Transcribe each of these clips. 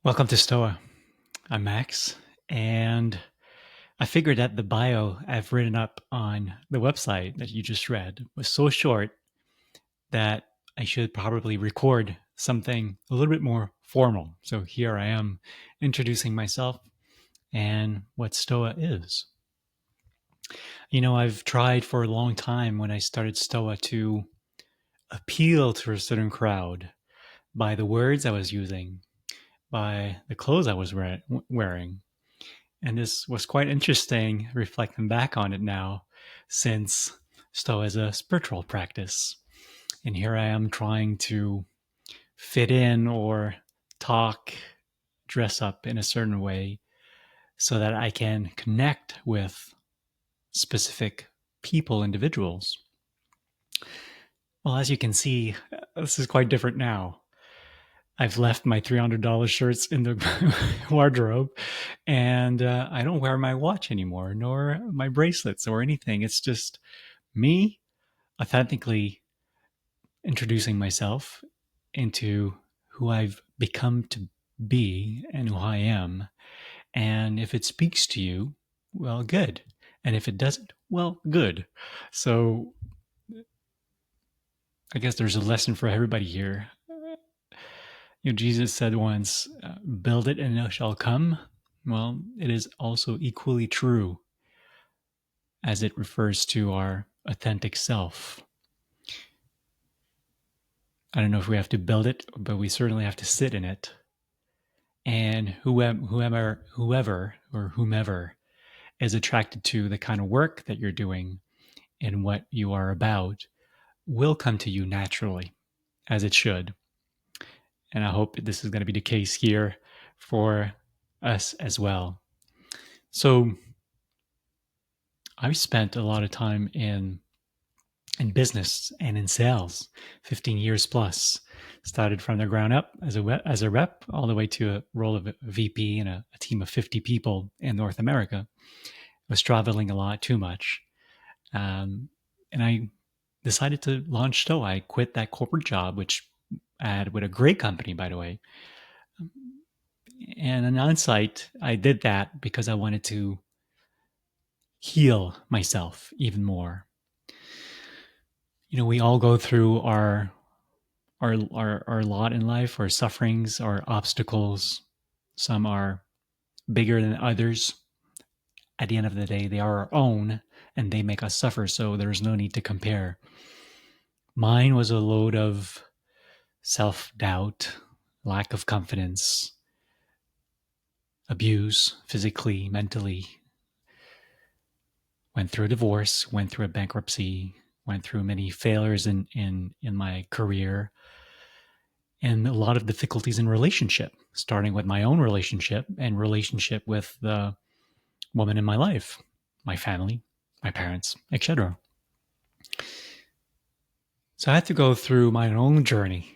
Welcome to Stoa. I'm Max, and I figured that the bio I've written up on the website that you just read was so short that I should probably record something a little bit more formal. So here I am introducing myself and what Stoa is. I've tried for a long time when I started Stoa to appeal to a certain crowd by the words I was using, by the clothes I was wearing. And this was quite interesting reflecting back on it now, since Stoa is a spiritual practice. And here I am trying to fit in or talk, dress up in a certain way so that I can connect with specific people, individuals. Well, as you can see, this is quite different now. I've left my $300 shirts in the wardrobe, and I don't wear my watch anymore, nor my bracelets or anything. It's just me authentically introducing myself into who I've become to be and who I am. And if it speaks to you, well, good. And if it doesn't, well, good. So I guess there's a lesson for everybody here. Jesus said once, build it and it shall come. Well, it is also equally true as it refers to our authentic self. I don't know if we have to build it, but we certainly have to sit in it. And whoever or whomever is attracted to the kind of work that you're doing and what you are about will come to you naturally, as it should. And I hope this is going to be the case here for us as well. So I've spent a lot of time in business and in sales, 15 years plus. Started from the ground up as a rep, all the way to a role of a VP in a team of 50 people in North America. I was traveling a lot, too much. And I decided to launch Stoa. I quit that corporate job, which I had with a great company, by the way. And on onsite, I did that because I wanted to heal myself even more. We all go through our lot in life, our sufferings, our obstacles. Some are bigger than others. At the end of the day, they are our own and they make us suffer, so there's no need to compare. Mine was a load of self-doubt, lack of confidence, abuse, physically, mentally. Went through a divorce, went through a bankruptcy, went through many failures in my career, and a lot of difficulties in relationship, starting with my own relationship and relationship with the woman in my life, my family, my parents, etc. So I had to go through my own journey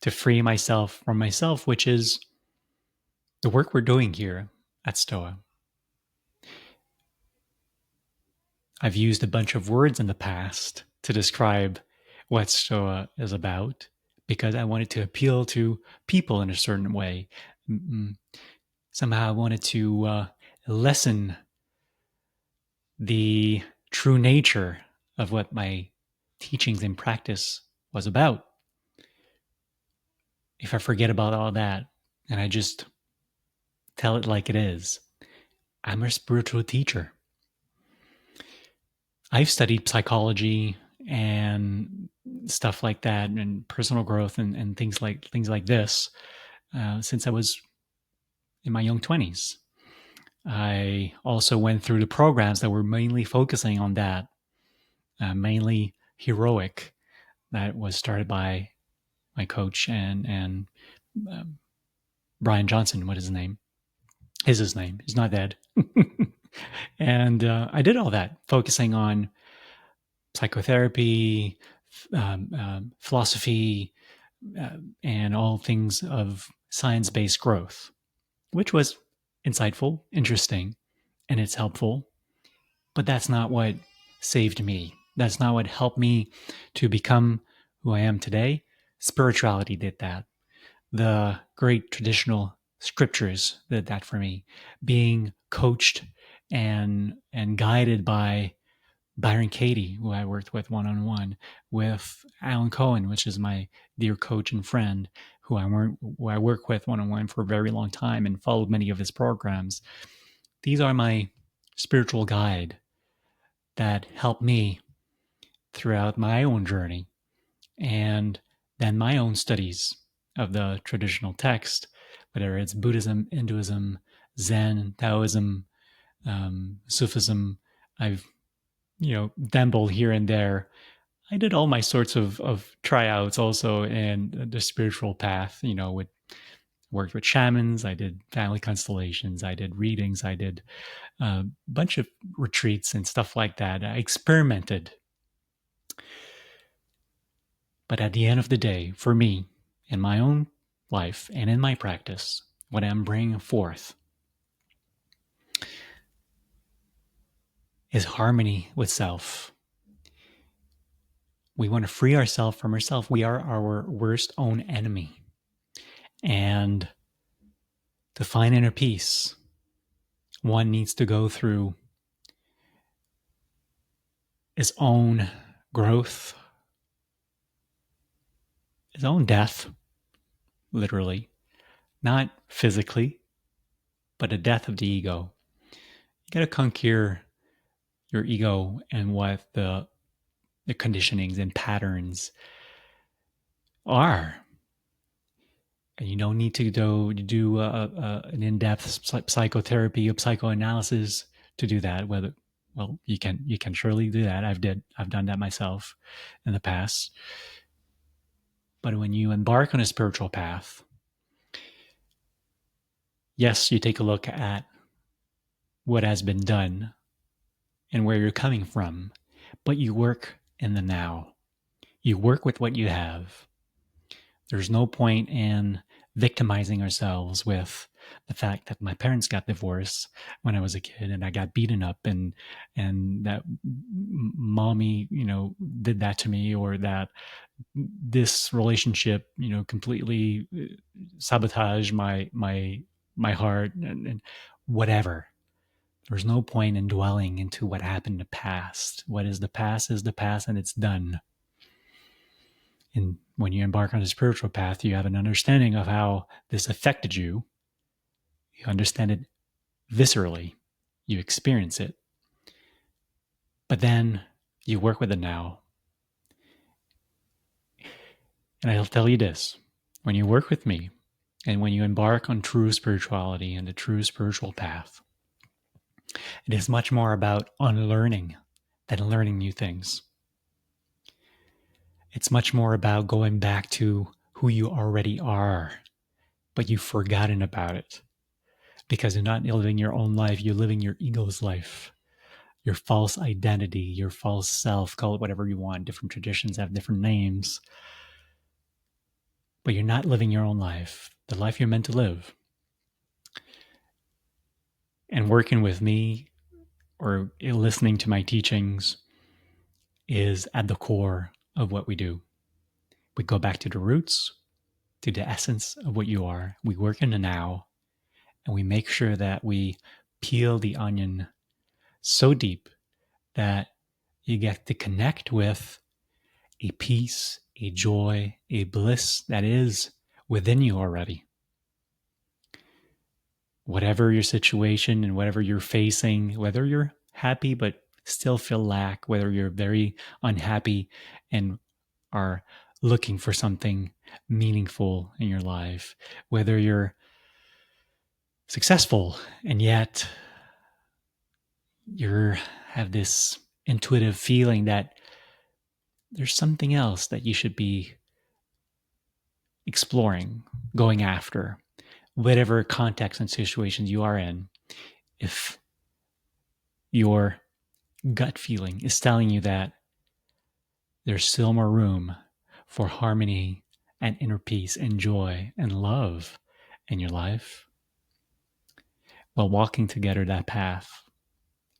to free myself from myself, which is the work we're doing here at Stoa. I've used a bunch of words in the past to describe what Stoa is about because I wanted to appeal to people in a certain way. Somehow I wanted to lessen the true nature of what my teachings and practice was about. If I forget about all that and I just tell it like it is, I'm a spiritual teacher. I've studied psychology and stuff like that, and personal growth and things like this since I was in my young 20s. I also went through the programs that were mainly focusing on that, mainly heroic, that was started by my coach and Brian Johnson. What is his name? Is his name? He's not dead. And I did all that, focusing on psychotherapy, philosophy, and all things of science-based growth, which was insightful, interesting, and it's helpful. But that's not what saved me. That's not what helped me to become who I am today. Spirituality did that. The great traditional scriptures did that for me. Being coached and guided by Byron Katie, who I worked with one-on-one, with Alan Cohen, which is my dear coach and friend, who I work with one-on-one for a very long time and followed many of his programs. These are my spiritual guide that helped me throughout my own journey and then my own studies of the traditional text, whether it's Buddhism, Hinduism, Zen, Taoism, Sufism. I've dabbled here and there. I did all my sorts of tryouts also in the spiritual path, worked with shamans, I did family constellations, I did readings, I did a bunch of retreats and stuff like that. I experimented. But at the end of the day, for me, in my own life and in my practice, what I'm bringing forth is harmony with self. We want to free ourselves from ourselves. We are our worst own enemy. And to find inner peace, one needs to go through his own growth, his own death, literally, not physically, but a death of the ego. You got to conquer your ego and what the conditionings and patterns are. And you don't need to do an in-depth psychotherapy or psychoanalysis to do that. Well, you can surely do that. I've done that myself in the past. But when you embark on a spiritual path, yes, you take a look at what has been done and where you're coming from, but you work in the now. You work with what you have. There's no point in victimizing ourselves with the fact that my parents got divorced when I was a kid and I got beaten up and that mommy, did that to me, or that this relationship, completely sabotaged my heart and whatever. There's no point in dwelling into what happened in the past. What is the past is the past, and it's done. And when you embark on a spiritual path, you have an understanding of how this affected you. You understand it viscerally. You experience it. But then you work with it now. And I'll tell you this. When you work with me, and when you embark on true spirituality and the true spiritual path, it is much more about unlearning than learning new things. It's much more about going back to who you already are, but you've forgotten about it because you're not living your own life. You're living your ego's life, your false identity, your false self, call it whatever you want. Different traditions have different names, but you're not living your own life, the life you're meant to live. And working with me or listening to my teachings is at the core of what we do. We go back to the roots, to the essence of what you are. We work in the now, and we make sure that we peel the onion so deep that you get to connect with a peace, a joy, a bliss that is within you already. Whatever your situation and whatever you're facing, whether you're happy but still feel lack, whether you're very unhappy and are looking for something meaningful in your life, whether you're successful and yet you have this intuitive feeling that there's something else that you should be exploring, going after, whatever context and situations you are in. If your gut feeling is telling you that there's still more room for harmony and inner peace and joy and love in your life, well, walking together that path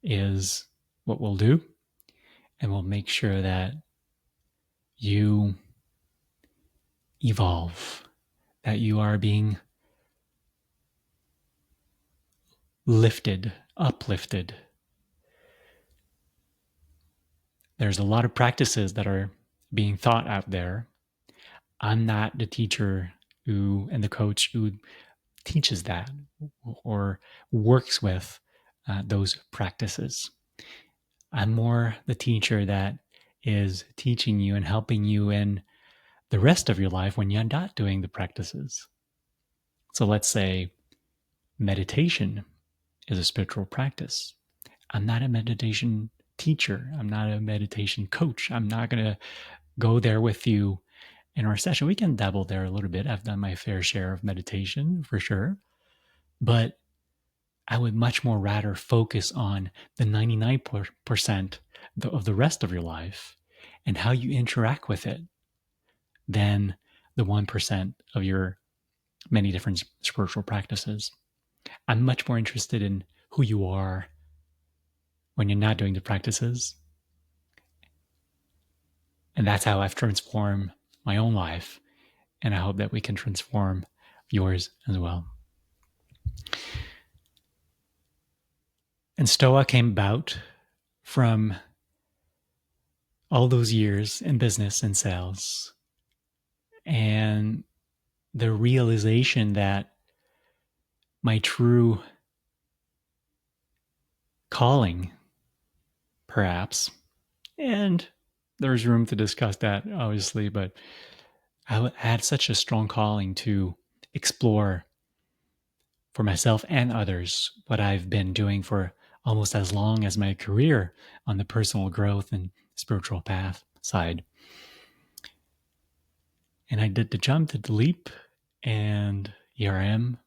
is what we'll do, and we'll make sure that you evolve, that you are being lifted, uplifted. There's a lot of practices that are being thought out there. I'm not the teacher and the coach who teaches that or works with those practices. I'm more the teacher that is teaching you and helping you in the rest of your life when you're not doing the practices. So let's say meditation is a spiritual practice. I'm not a meditation teacher. I'm not a meditation coach. I'm not going to go there with you in our session. We can dabble there a little bit. I've done my fair share of meditation for sure. But I would much more rather focus on the 99% of the rest of your life and how you interact with it than the 1% of your many different spiritual practices. I'm much more interested in who you are when you're not doing the practices. And that's how I've transformed my own life. And I hope that we can transform yours as well. And Stoa came about from all those years in business and sales and the realization that my true calling, perhaps, and there's room to discuss that, obviously, but I had such a strong calling to explore for myself and others what I've been doing for almost as long as my career on the personal growth and spiritual path side. And I did the jump, did the leap, and here I am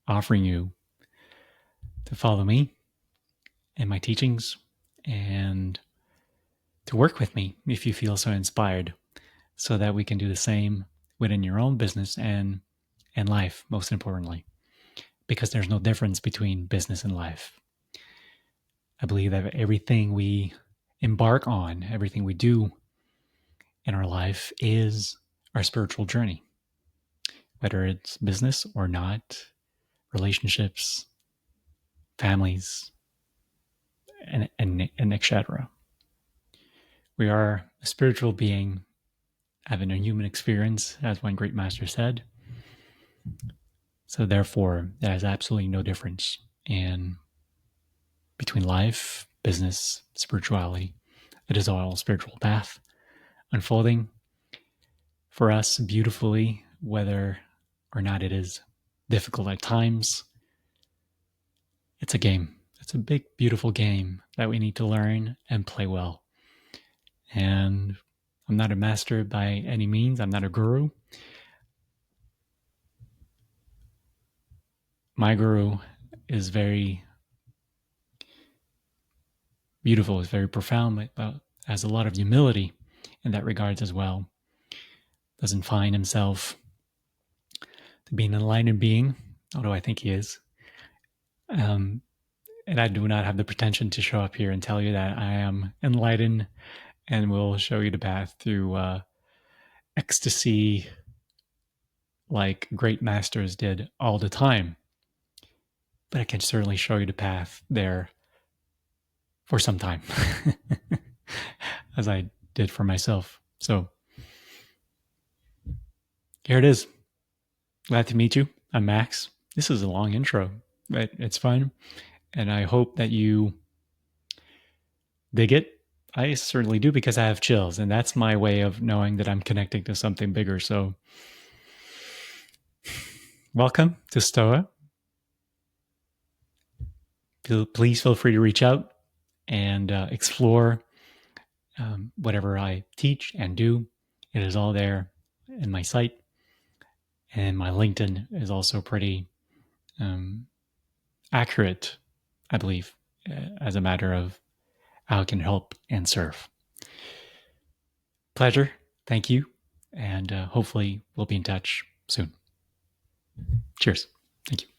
offering you to follow me in my teachings and to work with me if you feel so inspired, so that we can do the same within your own business and life, most importantly, because there's no difference between business and life. I believe that everything we embark on, everything we do in our life is our spiritual journey, whether it's business or not, relationships, families, and etc. We are a spiritual being having a human experience, as one great master said. So therefore, there is absolutely no difference between life, business, spirituality. It is all a spiritual path unfolding for us beautifully, whether or not it is difficult at times. It's a game. It's a big, beautiful game that we need to learn and play well. And I'm not a master by any means. I'm not a guru. My guru is very beautiful, is very profound, but has a lot of humility in that regards as well. Doesn't find himself to be an enlightened being, although I think he is. And I do not have the pretension to show up here and tell you that I am enlightened and will show you the path through ecstasy like great masters did all the time. But I can certainly show you the path there for some time, as I did for myself. So here it is. Glad to meet you. I'm Max. This is a long intro, but it's fun. And I hope that you dig it. I certainly do, because I have chills, and that's my way of knowing that I'm connecting to something bigger. So welcome to Stoa. Please feel free to reach out and explore whatever I teach and do. It is all there in my site. And my LinkedIn is also pretty accurate, I believe, as a matter of how it can help and serve. Pleasure. Thank you. And hopefully we'll be in touch soon. Cheers. Thank you.